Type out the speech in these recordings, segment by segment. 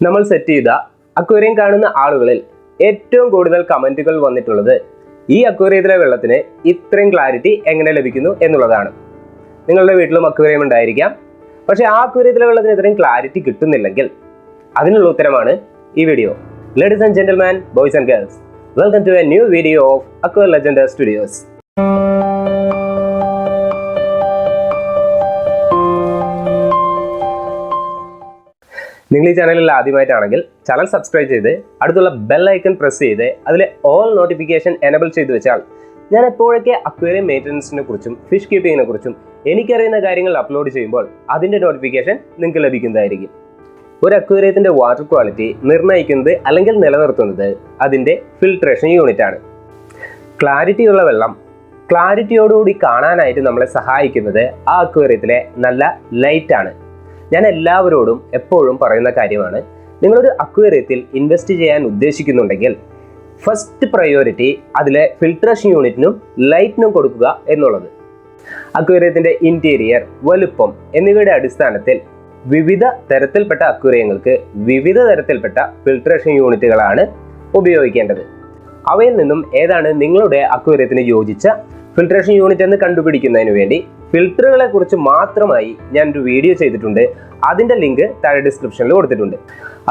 നമ്മൾ സെറ്റ് ചെയ്ത അക്വേറിയം കാണുന്ന ആളുകളിൽ ഏറ്റവും കൂടുതൽ കമന്റുകൾ വന്നിട്ടുള്ളത് ഈ അക്വേറിയത്തിലെ വെള്ളത്തിന് ഇത്രയും ക്ലാരിറ്റി എങ്ങനെ ലഭിക്കുന്നു എന്നുള്ളതാണ്. നിങ്ങളുടെ വീട്ടിലും അക്വേറിയം ഉണ്ടായിരിക്കാം, പക്ഷെ ആ അക്വേറിയത്തിലെ വെള്ളത്തിന് ഇത്രയും ക്ലാരിറ്റി കിട്ടുന്നില്ലെങ്കിൽ അതിനുള്ള ഉത്തരമാണ് ഈ video. Ladies and gentlemen, boys and girls, welcome to a new video of Aqua Legend Studios. നിങ്ങൾ ഈ ചാനലിൽ ആദ്യമായിട്ടാണെങ്കിൽ ചാനൽ സബ്സ്ക്രൈബ് ചെയ്ത് അടുത്തുള്ള ബെൽ ഐക്കൺ പ്രസ് ചെയ്ത് അതിലെ ഓൾ നോട്ടിഫിക്കേഷൻ എനേബിൾ ചെയ്തു വെച്ചാൽ ഞാൻ എപ്പോഴൊക്കെ അക്വേറിയം മെയിൻ്റനൻസിനെ കുറിച്ചും ഫിഷ് കീപ്പിങ്ങിനെ കുറിച്ചും എനിക്കറിയുന്ന കാര്യങ്ങൾ അപ്ലോഡ് ചെയ്യുമ്പോൾ അതിൻ്റെ നോട്ടിഫിക്കേഷൻ നിങ്ങൾക്ക് ലഭിക്കുന്നതായിരിക്കും. ഒരു അക്വേറിയത്തിൻ്റെ വാട്ടർ ക്വാളിറ്റി നിർണ്ണയിക്കുന്നത് അല്ലെങ്കിൽ നിലനിർത്തുന്നത് അതിൻ്റെ ഫിൽട്രേഷൻ യൂണിറ്റ് ആണ്. ക്ലാരിറ്റിയുള്ള വെള്ളം ക്ലാരിറ്റിയോടുകൂടി കാണാനായിട്ട് നമ്മളെ സഹായിക്കുന്നത് ആ അക്വേറിയത്തിലെ നല്ല ലൈറ്റാണ്. ഞാൻ എല്ലാവരോടും എപ്പോഴും പറയുന്ന കാര്യമാണ്, നിങ്ങളൊരു അക്വേറിയത്തിൽ ഇൻവെസ്റ്റ് ചെയ്യാൻ ഉദ്ദേശിക്കുന്നുണ്ടെങ്കിൽ ഫസ്റ്റ് പ്രയോറിറ്റി അതിലെ ഫിൽട്രേഷൻ യൂണിറ്റിനും ലൈറ്റിനും കൊടുക്കുക എന്നുള്ളത്. അക്വേറിയത്തിൻ്റെ ഇൻറ്റീരിയർ, വലുപ്പം എന്നിവയുടെ അടിസ്ഥാനത്തിൽ വിവിധ തരത്തിൽപ്പെട്ട അക്വേറിയങ്ങൾക്ക് വിവിധ തരത്തിൽപ്പെട്ട ഫിൽട്രേഷൻ യൂണിറ്റുകളാണ് ഉപയോഗിക്കേണ്ടത്. അവയിൽ നിന്നും ഏതാണ് നിങ്ങളുടെ അക്വേറിയത്തിന് യോജിച്ച ഫിൽട്രേഷൻ യൂണിറ്റ് എന്ന് കണ്ടുപിടിക്കുന്നതിന് വേണ്ടി ഫിൽറ്ററുകളെ കുറിച്ച് മാത്രമായി ഞാനൊരു വീഡിയോ ചെയ്തിട്ടുണ്ട്. അതിൻ്റെ ലിങ്ക് താഴെ ഡിസ്ക്രിപ്ഷനിൽ കൊടുത്തിട്ടുണ്ട്.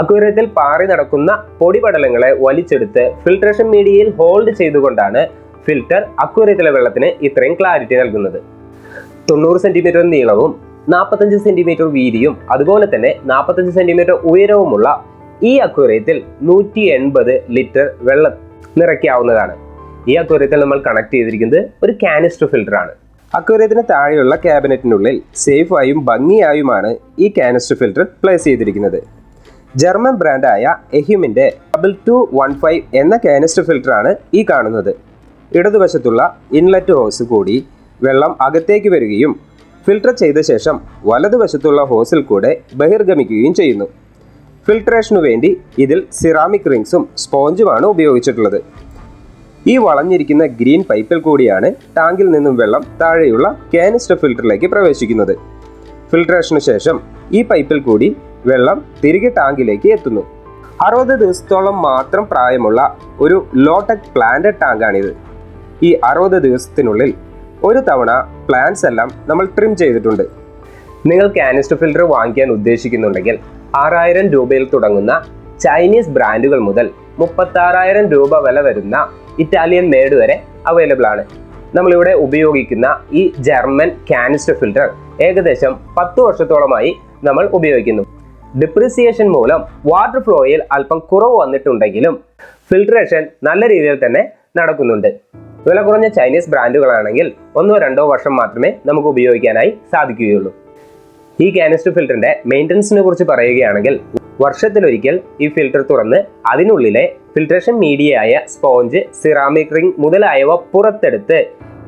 അക്വേറിയത്തിൽ പാറി നടക്കുന്ന പൊടിപടലങ്ങളെ വലിച്ചെടുത്ത് ഫിൽട്രേഷൻ മീഡിയയിൽ ഹോൾഡ് ചെയ്തുകൊണ്ടാണ് ഫിൽറ്റർ അക്വേറിയത്തിലെ വെള്ളത്തിന് ഇത്രയും ക്ലാരിറ്റി നൽകുന്നത്. 90 സെന്റിമീറ്റർ നീളവും 45 സെന്റിമീറ്റർ വീതിയും അതുപോലെ തന്നെ 45 സെന്റിമീറ്റർ ഉയരവുമുള്ള ഈ അക്വേറിയത്തിൽ 180 ലിറ്റർ വെള്ളം നിറയ്ക്കാവുന്നതാണ്. ഈ അക്വേറിയത്തിൽ നമ്മൾ കണക്ട് ചെയ്തിരിക്കുന്നത് ഒരു കാനിസ്റ്റർ ഫിൽറ്റർ ആണ്. അക്വേറിയത്തിന് താഴെയുള്ള ക്യാബിനറ്റിനുള്ളിൽ സേഫായും ഭംഗിയായുമാണ് ഈ കാനിസ്റ്റർ ഫിൽറ്റർ പ്ലേസ് ചെയ്തിരിക്കുന്നത്. ജർമ്മൻ ബ്രാൻഡായ എഹ്യൂമിൻ്റെ 2215 എന്ന കാനിസ്റ്റർ ഫിൽറ്ററാണ് ഈ കാണുന്നത്. ഇടതുവശത്തുള്ള ഇൻലെറ്റ് ഹോസ് കൂടി വെള്ളം അകത്തേക്ക് വരികയും ഫിൽട്ടർ ചെയ്ത ശേഷം വലതുവശത്തുള്ള ഹോസിൽ കൂടെ ബഹിർഗമിക്കുകയും ചെയ്യുന്നു. ഫിൽട്രേഷനു വേണ്ടി ഇതിൽ സിറാമിക് റിങ്സും സ്പോഞ്ചുമാണ് ഉപയോഗിച്ചിട്ടുള്ളത്. ഈ വളഞ്ഞിരിക്കുന്ന ഗ്രീൻ പൈപ്പിൽ കൂടിയാണ് ടാങ്കിൽ നിന്നും വെള്ളം താഴെയുള്ള കാനിസ്റ്റർ ഫിൽറ്ററിലേക്ക് പ്രവേശിക്കുന്നത്. ഫിൽട്രേഷനു ശേഷം ഈ പൈപ്പിൽ കൂടി വെള്ളം തിരികെ ടാങ്കിലേക്ക് എത്തുന്നു. 60 ദിവസത്തോളം മാത്രം പ്രായമുള്ള ഒരു ലോടെക് പ്ലാന്റഡ് ടാങ്കാണിത്. ഈ 60 ദിവസത്തിനുള്ളിൽ ഒരു തവണ പ്ലാന്റ്സ് എല്ലാം നമ്മൾ ട്രിം ചെയ്തിട്ടുണ്ട്. നിങ്ങൾ കാനിസ്റ്റർ ഫിൽറ്റർ വാങ്ങിക്കാൻ ഉദ്ദേശിക്കുന്നുണ്ടെങ്കിൽ 6000 രൂപയിൽ തുടങ്ങുന്ന ചൈനീസ് ബ്രാൻഡുകൾ മുതൽ 36,000 രൂപ വില വരുന്ന ഇറ്റാലിയൻ മെയ്ഡ് വരെ അവൈലബിൾ ആണ്. നമ്മളിവിടെ ഉപയോഗിക്കുന്ന ഈ ജർമ്മൻ കാനിസ്റ്റർ ഫിൽറ്റർ ഏകദേശം 10 വർഷത്തോളമായി നമ്മൾ ഉപയോഗിക്കുന്നു. ഡിപ്രിസിയേഷൻ മൂലം വാട്ടർ ഫ്ലോയിൽ അല്പം കുറവ് വന്നിട്ടുണ്ടെങ്കിലും ഫിൽട്രേഷൻ നല്ല രീതിയിൽ തന്നെ നടക്കുന്നുണ്ട്. വില കുറഞ്ഞ ചൈനീസ് ബ്രാൻഡുകളാണെങ്കിൽ 1-2 വർഷം മാത്രമേ നമുക്ക് ഉപയോഗിക്കാനായി സാധിക്കുകയുള്ളൂ. ഈ കാനിസ്റ്റർ ഫിൽറ്ററിന്റെ മെയിൻ്റനൻസിനെ കുറിച്ച് പറയുകയാണെങ്കിൽ വർഷത്തിലൊരിക്കൽ ഈ ഫിൽറ്റർ തുറന്ന് അതിനുള്ളിലെ ഫിൽട്രേഷൻ മീഡിയയായ സ്പോഞ്ച്, സിറാമിക് റിംഗ് മുതലായവ പുറത്തെടുത്ത്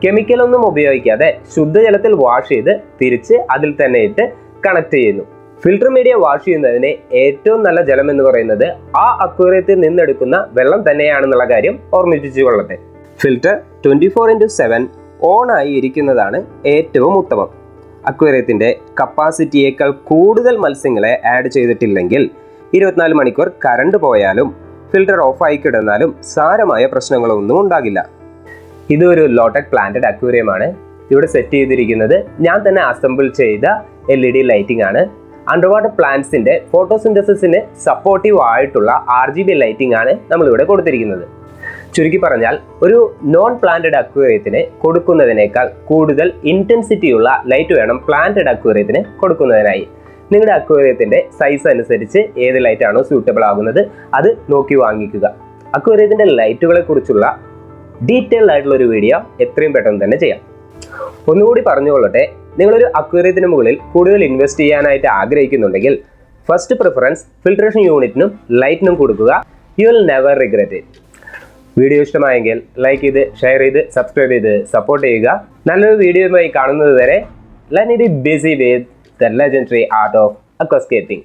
കെമിക്കലൊന്നും ഉപയോഗിക്കാതെ ശുദ്ധജലത്തിൽ വാഷ് ചെയ്ത് തിരിച്ച് അതിൽ തന്നെ ഇട്ട് കണക്ട് ചെയ്യുന്നു. ഫിൽട്ടർ മീഡിയ വാഷ് ചെയ്യുന്നതിന് ഏറ്റവും നല്ല ജലം എന്ന് പറയുന്നത് ആ അക്വേറിയത്തിൽ നിന്നെടുക്കുന്ന വെള്ളം തന്നെയാണെന്നുള്ള കാര്യം ഓർമ്മിപ്പിച്ചു കൊള്ളട്ടെ. ഫിൽറ്റർ 24/7 ഓൺ ആയി ഇരിക്കുന്നതാണ് ഏറ്റവും ഉത്തമം. അക്വേറിയത്തിൻ്റെ കപ്പാസിറ്റിയേക്കാൾ കൂടുതൽ മത്സ്യങ്ങളെ ആഡ് ചെയ്തിട്ടില്ലെങ്കിൽ 24 മണിക്കൂർ കറണ്ട് പോയാലും ഫിൽറ്റർ ഓഫായി കിടന്നാലും സാരമായ പ്രശ്നങ്ങളൊന്നും ഉണ്ടാകില്ല. ഇതൊരു ലോടെക് പ്ലാന്റഡ് അക്വേറിയമാണ്. ഇവിടെ സെറ്റ് ചെയ്തിരിക്കുന്നത് ഞാൻ തന്നെ അസംബിൾ ചെയ്ത LED ലൈറ്റിംഗ് ആണ്. അണ്ടർ വാട്ടർ പ്ലാന്റ്സിന്റെ ഫോട്ടോസിന്തസിസിന് സപ്പോർട്ടീവ് ആയിട്ടുള്ള RGB ലൈറ്റിംഗ് ആണ് നമ്മളിവിടെ കൊടുത്തിരിക്കുന്നത്. ചുരുക്കി പറഞ്ഞാൽ ഒരു നോൺ പ്ലാന്റഡ് അക്വേറിയത്തിന് കൊടുക്കുന്നതിനേക്കാൾ കൂടുതൽ ഇന്റൻസിറ്റിയുള്ള ലൈറ്റ് വേണം പ്ലാന്റഡ് അക്വേറിയത്തിന് കൊടുക്കുന്നതിനായി. നിങ്ങളുടെ അക്വേറിയത്തിന്റെ സൈസ് അനുസരിച്ച് ഏത് ലൈറ്റ് ആണോ സ്യൂട്ടബിൾ ആകുന്നത് അത് നോക്കി വാങ്ങിക്കുക. അക്വേറിയത്തിന്റെ ലൈറ്റുകളെ കുറിച്ചുള്ള ഡീറ്റെയിൽഡ് ആയിട്ടുള്ള ഒരു വീഡിയോ എത്രയും പെട്ടെന്ന് തന്നെ ചെയ്യാം. ഒന്നുകൂടി പറഞ്ഞുകൊള്ളട്ടെ, നിങ്ങളൊരു അക്വേറിയത്തിന് മുകളിൽ കൂടുതൽ ഇൻവെസ്റ്റ് ചെയ്യാനായിട്ട് ആഗ്രഹിക്കുന്നുണ്ടെങ്കിൽ ഫസ്റ്റ് പ്രിഫറൻസ് ഫിൽട്രേഷൻ യൂണിറ്റിനും ലൈറ്റിനും കൊടുക്കുക. You will never regret it. Video ഇഷ്ടമായെങ്കിൽ ലൈക്ക് ചെയ്ത്, ഷെയർ ചെയ്ത്, സബ്സ്ക്രൈബ് ചെയ്ത് സപ്പോർട്ട് ചെയ്യുക. നല്ലൊരു വീഡിയോയുമായി കാണുന്നത് വരെ let me be busy with the legendary art of aquascaping.